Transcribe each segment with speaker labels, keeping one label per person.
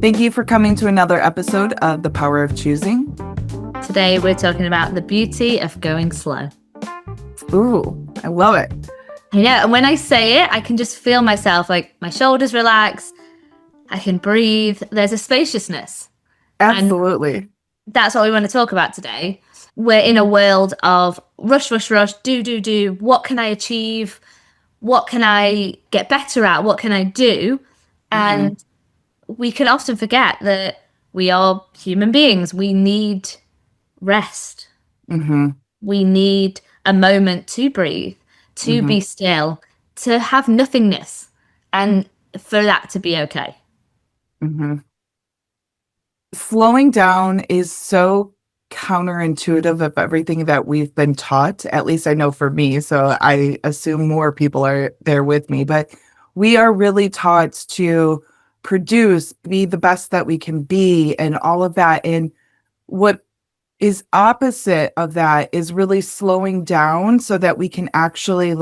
Speaker 1: Thank you for coming to another episode of The Power of Choosing.
Speaker 2: Today, we're talking about the beauty of going slow.
Speaker 1: Ooh, I love it.
Speaker 2: Yeah, and when I say it, I can just feel myself, like my shoulders relax. I can breathe. There's a spaciousness.
Speaker 1: Absolutely.
Speaker 2: And that's what we want to talk about today. We're in a world of rush, rush, rush, do. What can I achieve? What can I get better at? What can I do? And we can often forget that we are human beings. We need rest. We need a moment to breathe, to be still, to have nothingness, and for that to be okay.
Speaker 1: Slowing down is so counterintuitive of everything that we've been taught. At least I know for me, so I assume more people are there with me. But we are really taught to produce, be the best that we can be, and all of that. And what is opposite of that is really slowing down so that we can actually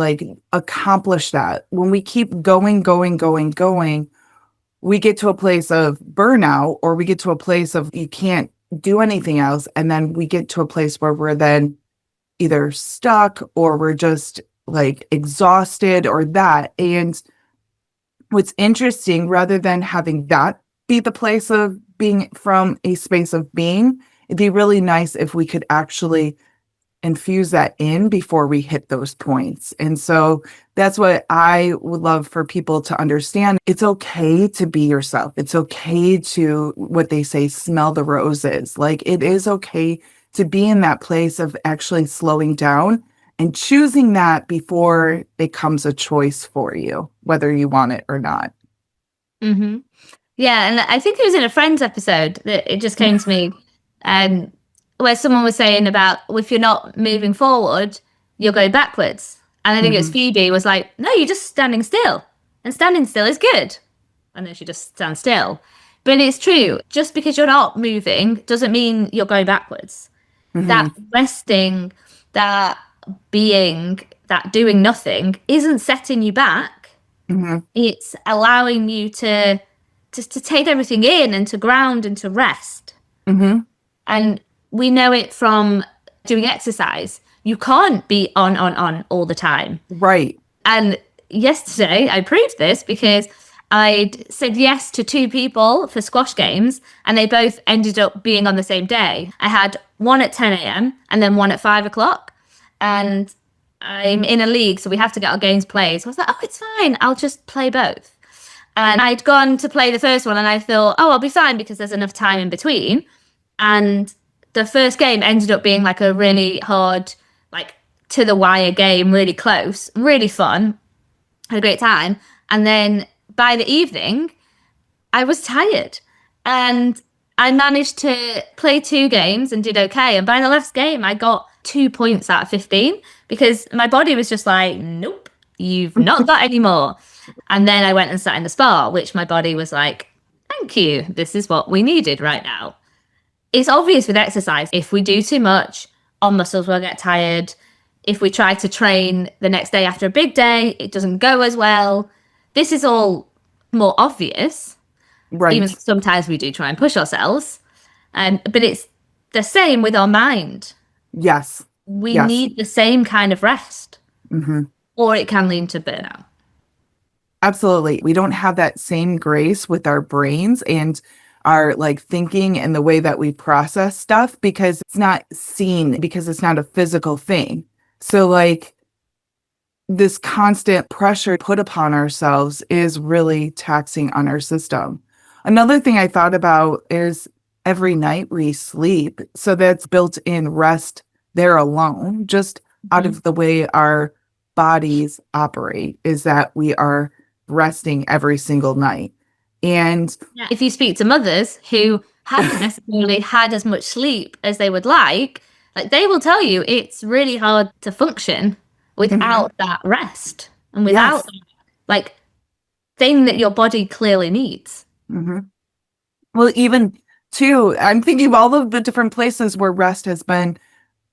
Speaker 1: accomplish that. When we keep going, we get to a place of burnout, or we get to a place of you can't do anything else. And then we get to a place where we're then either stuck or we're just exhausted or that. And what's interesting, rather than having that be the place of being from a space of being, it'd be really nice if we could actually infuse that in before we hit those points. And so that's what I would love for people to understand. It's okay to be yourself. It's okay to, what they say, smell the roses. It is okay to be in that place of actually slowing down and choosing that before it becomes a choice for you, whether you want it or not.
Speaker 2: Yeah, and I think it was in a Friends episode that it just came to me, where someone was saying about, if you're not moving forward, you're going backwards. And I think it was Phoebe was like, no, you're just standing still. And standing still is good. And then she just stands still. But it's true. Just because you're not moving doesn't mean you're going backwards. That resting, that being, that doing nothing isn't setting you back. It's allowing you to take everything in and to ground and to rest. And we know it from doing exercise. You can't be on all the time.
Speaker 1: Right.
Speaker 2: And yesterday I proved this because I'd said yes to 2 people for squash games, and they both ended up being on the same day. I had one at 10 a.m. and then one at 5 o'clock. And I'm in a league, so we have to get our games played. So I was like, oh, it's fine. I'll just play both. And I'd gone to play the first one, and I thought, oh, I'll be fine because there's enough time in between. And the first game ended up being a really hard, to the wire game, really close, really fun. Had a great time. And then by the evening, I was tired. And I managed to play 2 games and did okay. And by the last game, I got 2 points out of 15 because my body was just like, nope, you've not got any more. And then I went and sat in the spa, which my body was like, thank you. This is what we needed right now. It's obvious with exercise. If we do too much, our muscles will get tired. If we try to train the next day after a big day, it doesn't go as well. This is all more obvious.
Speaker 1: Right.
Speaker 2: Even sometimes we do try and push ourselves. But it's the same with our mind.
Speaker 1: Yes.
Speaker 2: We need the same kind of rest, or it can lead to burnout.
Speaker 1: Absolutely. We don't have that same grace with our brains and our thinking and the way that we process stuff because it's not seen, because it's not a physical thing. So this constant pressure put upon ourselves is really taxing on our system. Another thing I thought about is every night we sleep. So that's built in rest there alone, just out of the way our bodies operate, is that we are resting every single night. And
Speaker 2: if you speak to mothers who haven't necessarily had as much sleep as they would like, they will tell you it's really hard to function without that rest and without that thing that your body clearly needs.
Speaker 1: Well, even too, I'm thinking of all of the different places where rest has been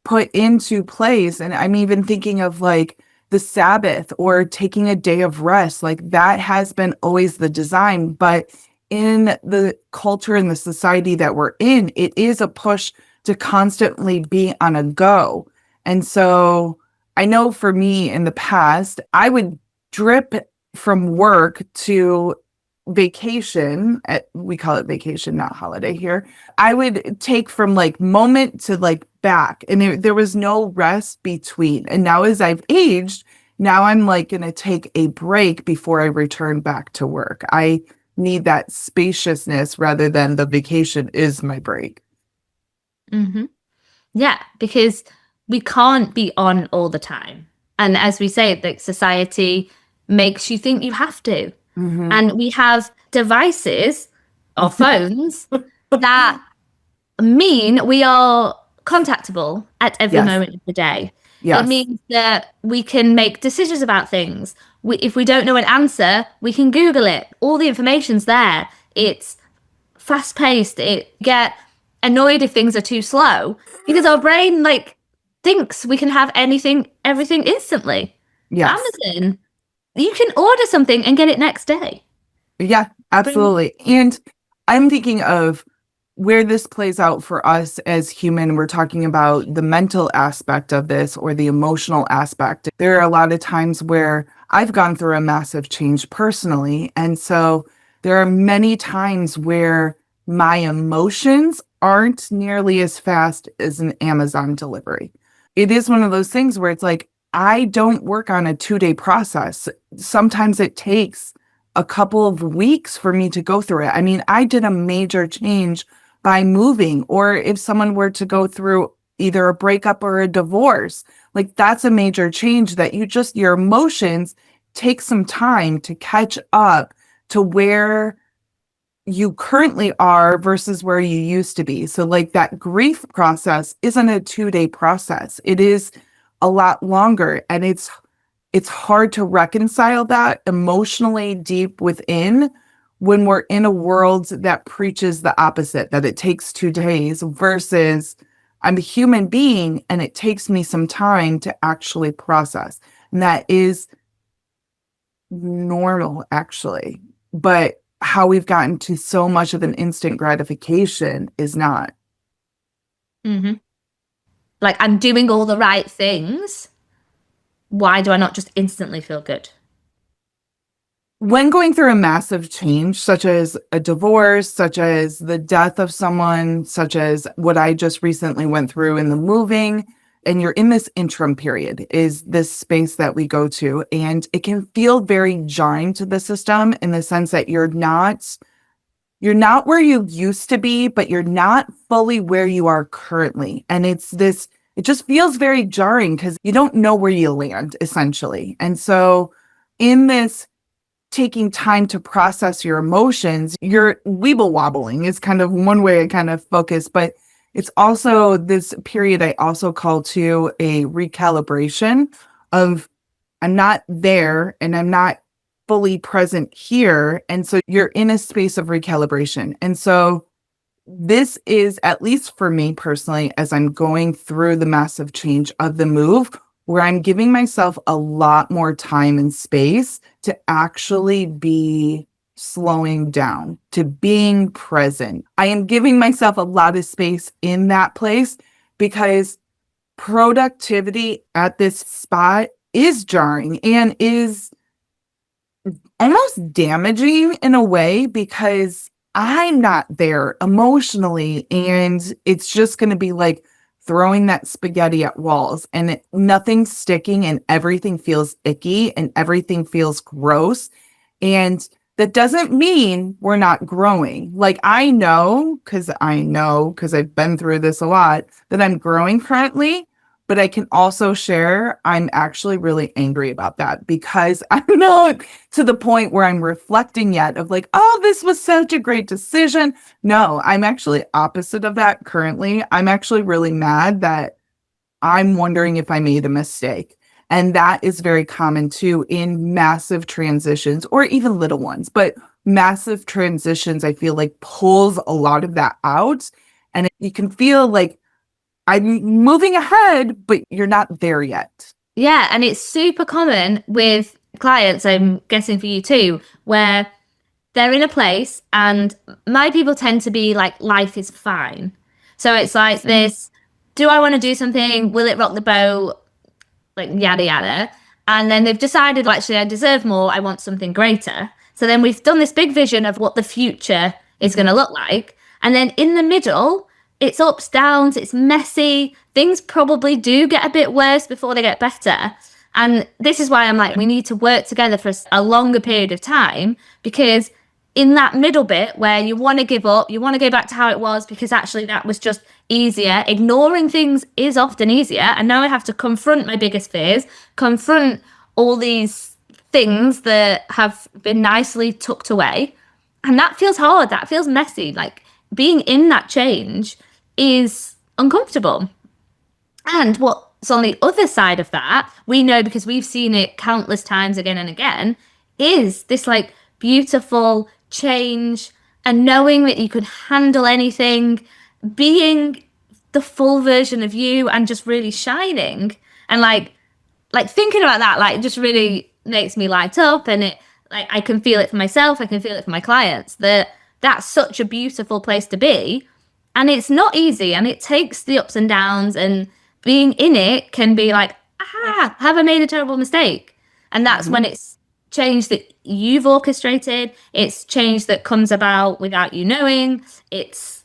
Speaker 1: put into place. And I'm even thinking of the Sabbath or taking a day of rest. That has been always the design, but in the culture and the society that we're in, it is a push to constantly be on a go. And so I know for me in the past, I would drip from work to vacation. We call it vacation, not holiday here. I would take from like moment to like back, and there was no rest between. And now as I've aged, now I'm like going to take a break before I return back to work. I need that spaciousness rather than the vacation is my break.
Speaker 2: Mm-hmm. Yeah, because we can't be on all the time. And as we say, like society makes you think you have to.
Speaker 1: Mm-hmm.
Speaker 2: And we have devices or phones that mean we are contactable at every
Speaker 1: Yes.
Speaker 2: moment of the day. It
Speaker 1: Yes.
Speaker 2: means that we can make decisions about things. If we don't know an answer, we can Google it. All the information's there. It's fast paced. It get annoyed if things are too slow because our brain like thinks we can have everything instantly.
Speaker 1: Yes.
Speaker 2: Amazon, you can order something and get it next day.
Speaker 1: Yeah, absolutely. And I'm thinking of where this plays out for us as human. We're talking about the mental aspect of this or the emotional aspect. There are a lot of times where I've gone through a massive change personally. And so there are many times where my emotions aren't nearly as fast as an Amazon delivery. It is one of those things where it's like, I don't work on a 2-day process. Sometimes it takes a couple of weeks for me to go through it. I mean, I did a major change by moving, or if someone were to go through either a breakup or a divorce, like that's a major change that your emotions take some time to catch up to where you currently are versus where you used to be. So like that grief process isn't a 2-day process. It is a lot longer, and it's hard to reconcile that emotionally deep within when we're in a world that preaches the opposite, that it takes 2 days versus I'm a human being and it takes me some time to actually process. And that is normal, actually. But how we've gotten to so much of an instant gratification is not.
Speaker 2: Mm-hmm. Like I'm doing all the right things. Why do I not just instantly feel good?
Speaker 1: When going through a massive change, such as a divorce, such as the death of someone, such as what I just recently went through in the moving, and you're in this interim period, is this space that we go to. And it can feel very jarring to the system in the sense that you're not where you used to be, but you're not fully where you are currently. And it just feels very jarring because you don't know where you land, essentially. And so in this taking time to process your emotions, you're weeble wobbling is kind of one way I kind of focus, but it's also this period I also call to a recalibration of I'm not there and I'm not fully present here. And so you're in a space of recalibration. And so this is, at least for me personally, as I'm going through the massive change of the move, where I'm giving myself a lot more time and space to actually be slowing down, to being present. I am giving myself a lot of space in that place because productivity at this spot is jarring and is almost damaging in a way because I'm not there emotionally, and it's just going to be like throwing that spaghetti at walls, and nothing's sticking and everything feels icky and everything feels gross. And that doesn't mean we're not growing. Like I know because I've been through this a lot, that I'm growing currently. But I can also share I'm actually really angry about that because I'm not to the point where I'm reflecting yet of like, oh, this was such a great decision. No, I'm actually opposite of that currently. I'm actually really mad that I'm wondering if I made a mistake. And that is very common too in massive transitions or even little ones. But massive transitions, I feel like pulls a lot of that out. And you can feel like I'm moving ahead, but you're not there yet.
Speaker 2: Yeah, and it's super common with clients, I'm guessing for you too, where they're in a place, and my people tend to be like, life is fine. So it's like this, do I want to do something? Will it rock the boat? Like yada yada. And then they've decided, well, actually, I deserve more. I want something greater. So then we've done this big vision of what the future is going to look like. And then in the middle, it's ups, downs, it's messy. Things probably do get a bit worse before they get better. And this is why I'm like, we need to work together for a longer period of time, because in that middle bit where you want to give up, you want to go back to how it was because actually that was just easier. Ignoring things is often easier. And now I have to confront my biggest fears, confront all these things that have been nicely tucked away. And that feels hard. That feels messy. Like being in that change is uncomfortable. And what's on the other side of that, we know because we've seen it countless times again and again, is this like beautiful change and knowing that you could handle anything, being the full version of you and just really shining. And like thinking about that, like just really makes me light up, and it like I can feel it for myself, I can feel it for my clients. That's such a beautiful place to be. And it's not easy, and it takes the ups and downs, and being in it can be like, have I made a terrible mistake? And that's when it's change that you've orchestrated. It's change that comes about without you knowing. It's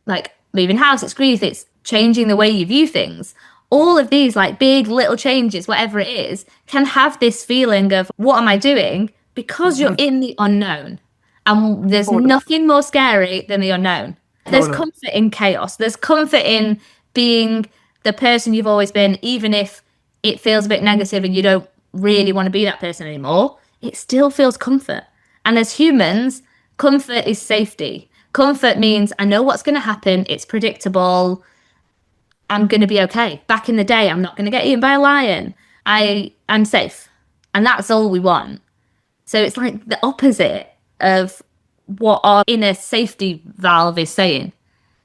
Speaker 2: like moving house, it's grief, it's changing the way you view things. All of these like big little changes, whatever it is, can have this feeling of, what am I doing? Because you're in the unknown. And there's nothing more scary than the unknown. There's comfort in chaos. There's comfort in being the person you've always been, even if it feels a bit negative and you don't really want to be that person anymore. It still feels comfort. And as humans, comfort is safety. Comfort means I know what's going to happen. It's predictable. I'm going to be okay. Back in the day, I'm not going to get eaten by a lion. I'm safe. And that's all we want. So it's like the opposite of what our inner safety valve is saying,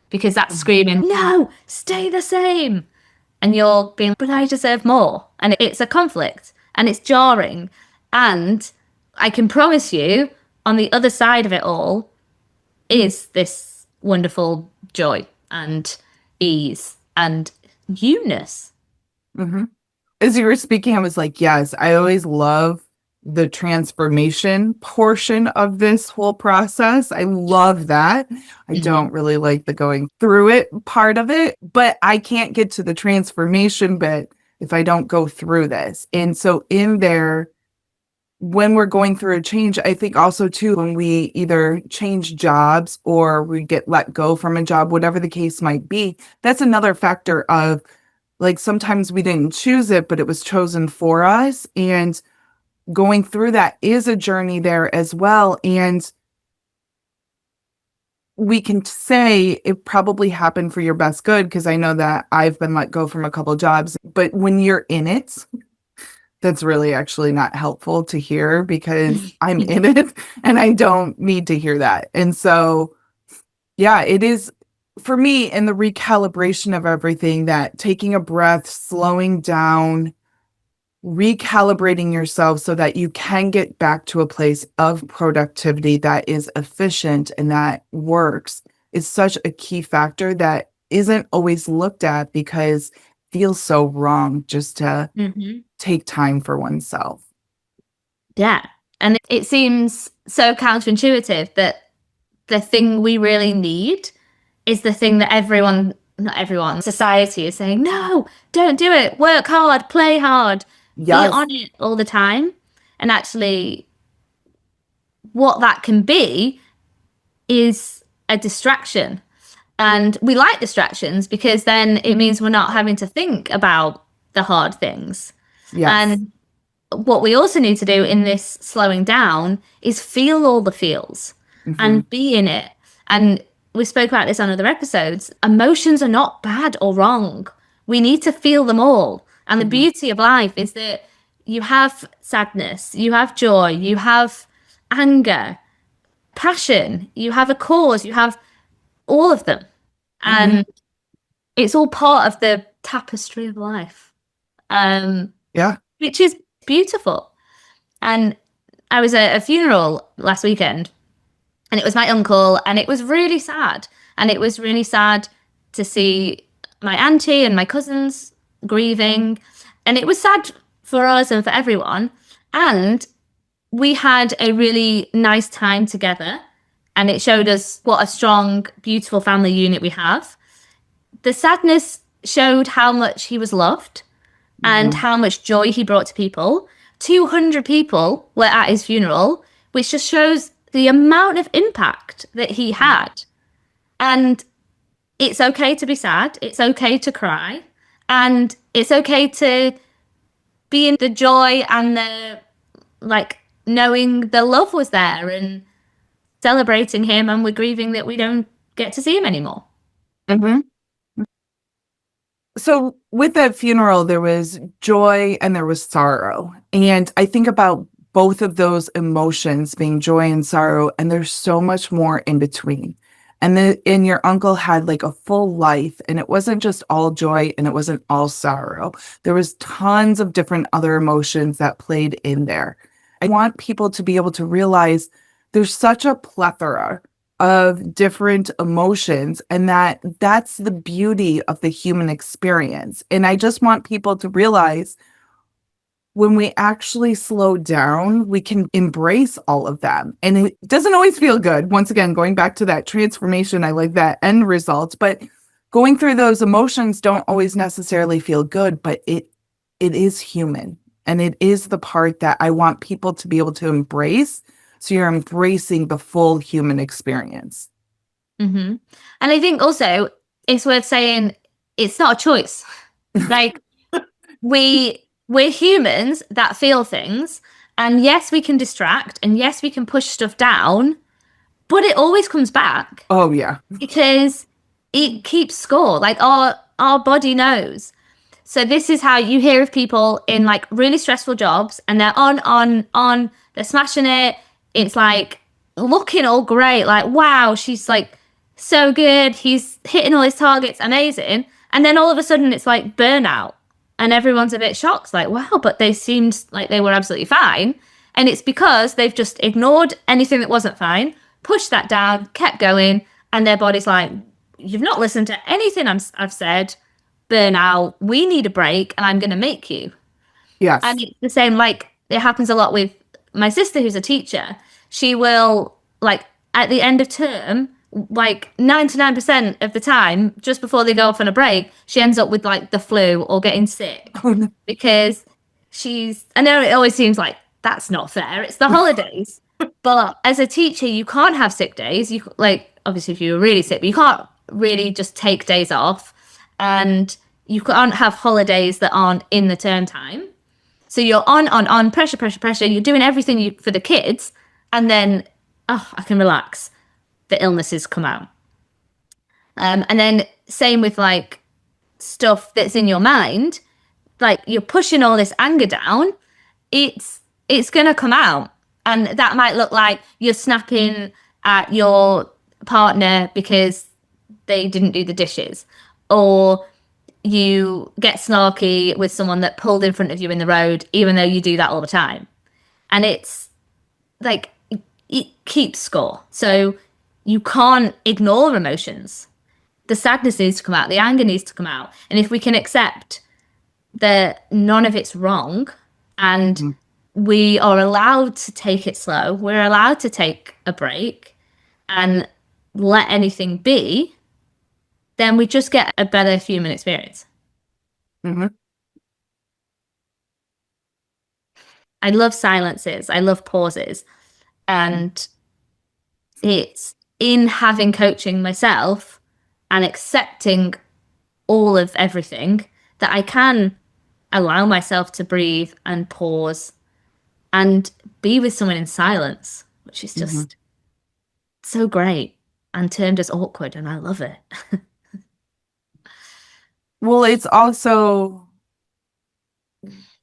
Speaker 2: because that's screaming, no, stay the same. And you're being, but I deserve more. And it's a conflict and it's jarring. And I can promise you, on the other side of it all is this wonderful joy and ease and you-ness.
Speaker 1: Mm-hmm. As you were speaking, I was like, yes, I always love the transformation portion of this whole process. I love that. I don't really like the going through it part of it, but I can't get to the transformation bit if I don't go through this. And so in there, when we're going through a change, I think also too, when we either change jobs or we get let go from a job, whatever the case might be, that's another factor of like, sometimes we didn't choose it, but it was chosen for us. And going through that is a journey there as well. And we can say it probably happened for your best good, because I know that I've been let go from a couple jobs, but when you're in it, that's really actually not helpful to hear, because I'm in it and I don't need to hear that. And so, yeah, it is for me in the recalibration of everything, that taking a breath, slowing down, recalibrating yourself so that you can get back to a place of productivity that is efficient and that works is such a key factor that isn't always looked at, because it feels so wrong just to take time for oneself.
Speaker 2: Yeah. And it seems so counterintuitive that the thing we really need is the thing that not everyone, society is saying, no, don't do it. Work hard, play hard, be on it all the time. And actually, what that can be is a distraction. And we like distractions because then it means we're not having to think about the hard things.
Speaker 1: Yes.
Speaker 2: And what we also need to do in this slowing down is feel all the feels and be in it. And we spoke about this on other episodes. Emotions are not bad or wrong. We need to feel them all. And the beauty of life is that you have sadness, you have joy, you have anger, passion, you have a cause, you have all of them. And it's all part of the tapestry of life. Which is beautiful. And I was at a funeral last weekend, And it was my uncle, and it was really sad. And it was really sad to see my auntie and my cousins grieving. And it was sad for us and for everyone. And we had a really nice time together. And it showed us what a strong, beautiful family unit we have. The sadness showed how much he was loved and
Speaker 1: Mhm.
Speaker 2: how much joy he brought to people. 200 people were at his funeral, which just shows the amount of impact that he had. And it's okay to be sad. It's okay to cry. And it's okay to be in the joy and the, like, knowing the love was there and celebrating him. And we're grieving that we don't get to see him anymore.
Speaker 1: Mhm. So with that funeral, there was joy and there was sorrow. And I think about both of those emotions being joy and sorrow, and there's so much more in between. And your uncle had like a full life, and it wasn't just all joy and it wasn't all sorrow. There was tons of different other emotions that played in there. I want people to be able to realize there's such a plethora of different emotions, and that's the beauty of the human experience. And I just want people to realize when we actually slow down, we can embrace all of them. And it doesn't always feel good. Once again, going back to that transformation, I like that end result, but going through those emotions don't always necessarily feel good, but it is human. And it is the part that I want people to be able to embrace. So you're embracing the full human experience.
Speaker 2: Mm-hmm. And I think also it's worth saying it's not a choice. Like, we're humans that feel things, and yes, we can distract, and yes, we can push stuff down, but it always comes back
Speaker 1: Oh yeah.
Speaker 2: because it keeps score. Like, our body knows. So this is how you hear of people in like really stressful jobs, and they're on, they're smashing it. It's like looking all great, like, wow, she's like so good. He's hitting all his targets, amazing. And then all of a sudden it's like burnout. And everyone's a bit shocked, like, wow, but they seemed like they were absolutely fine. And it's because they've just ignored anything that wasn't fine, pushed that down, kept going, and their body's like, you've not listened to anything I've said. Burnout, we need a break, and I'm going to make you.
Speaker 1: Yes.
Speaker 2: And it's the same, like, it happens a lot with my sister who's a teacher. She will, like, at the end of term, like 99% of the time, just before they go off on a break, she ends up with like the flu or getting sick
Speaker 1: Oh, no.
Speaker 2: because I know it always seems like that's not fair. It's the holidays. But as a teacher, you can't have sick days. You, like, obviously if you were really sick, but you can't really just take days off. And you can't have holidays that aren't in the term time. So you're on, pressure, pressure, pressure. You're doing everything for the kids. And then, oh, I can relax. The illnesses come out. And then same with like stuff that's in your mind, like you're pushing all this anger down, it's gonna come out. And that might look like you're snapping at your partner because they didn't do the dishes, or you get snarky with someone that pulled in front of you in the road, even though you do that all the time. And it's like, it keeps score. So you can't ignore emotions. The sadness needs to come out, the anger needs to come out. And if we can accept that none of it's wrong, and
Speaker 1: Mhm.
Speaker 2: we are allowed to take it slow, we're allowed to take a break and let anything be, then we just get a better human experience.
Speaker 1: Mhm.
Speaker 2: I love silences, I love pauses. And it's in having coaching myself and accepting all of everything that I can allow myself to breathe and pause and be with someone in silence, which is
Speaker 1: Mhm.
Speaker 2: just so great and termed as awkward, and I love it.
Speaker 1: Well, it's also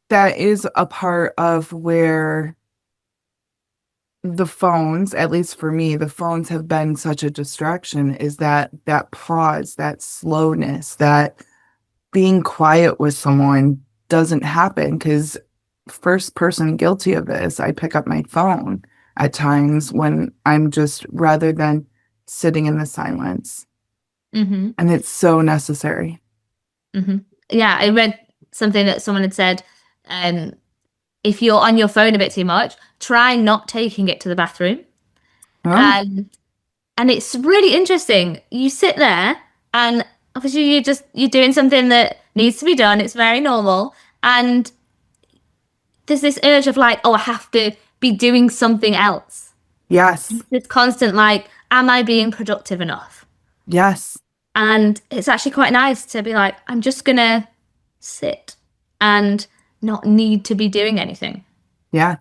Speaker 1: that is a part of where the phones, at least for me, the phones have been such a distraction, is that pause, that slowness, that being quiet with someone doesn't happen because first person guilty of this, I pick up my phone at times when I'm just rather than sitting in the silence.
Speaker 2: Mm-hmm.
Speaker 1: And it's so necessary.
Speaker 2: Mm-hmm. Yeah, I read something that someone had said, if you're on your phone a bit too much, try not taking it to the bathroom.
Speaker 1: Oh,
Speaker 2: And it's really interesting. You sit there and obviously you're doing something that needs to be done. It's very normal. And there's this urge of like, oh, I have to be doing something else.
Speaker 1: yes.
Speaker 2: This constant like, am I being productive enough?
Speaker 1: Yes.
Speaker 2: And it's actually quite nice to be like, I'm just going to sit and not need to be doing anything.
Speaker 1: Yeah.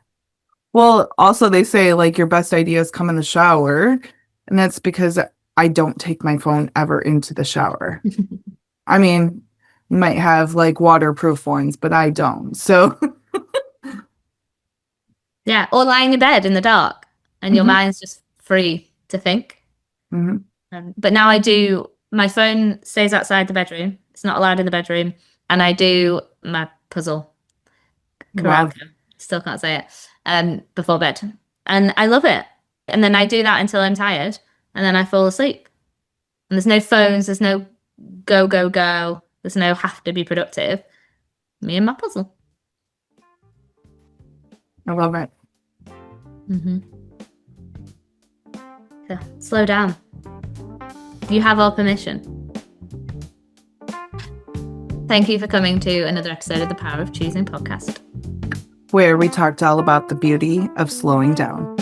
Speaker 1: Well, also they say like your best ideas come in the shower, and that's because I don't take my phone ever into the shower. I mean, you might have like waterproof ones, but I don't. So,
Speaker 2: Yeah. Or lying in bed in the dark and your
Speaker 1: Mhm.
Speaker 2: mind's just free to think.
Speaker 1: Mhm.
Speaker 2: But now my phone stays outside the bedroom. It's not allowed in the bedroom. And I do my puzzle.
Speaker 1: Wow.
Speaker 2: Still can't say it. Before bed. And I love it. And then I do that until I'm tired. And then I fall asleep. And there's no phones. There's no go, go, go. There's no have to be productive. Me and my puzzle.
Speaker 1: I love it.
Speaker 2: Mm-hmm. So, slow down. You have our permission. Thank you for coming to another episode of the Power of Choosing podcast,
Speaker 1: Where we talked all about the beauty of slowing down.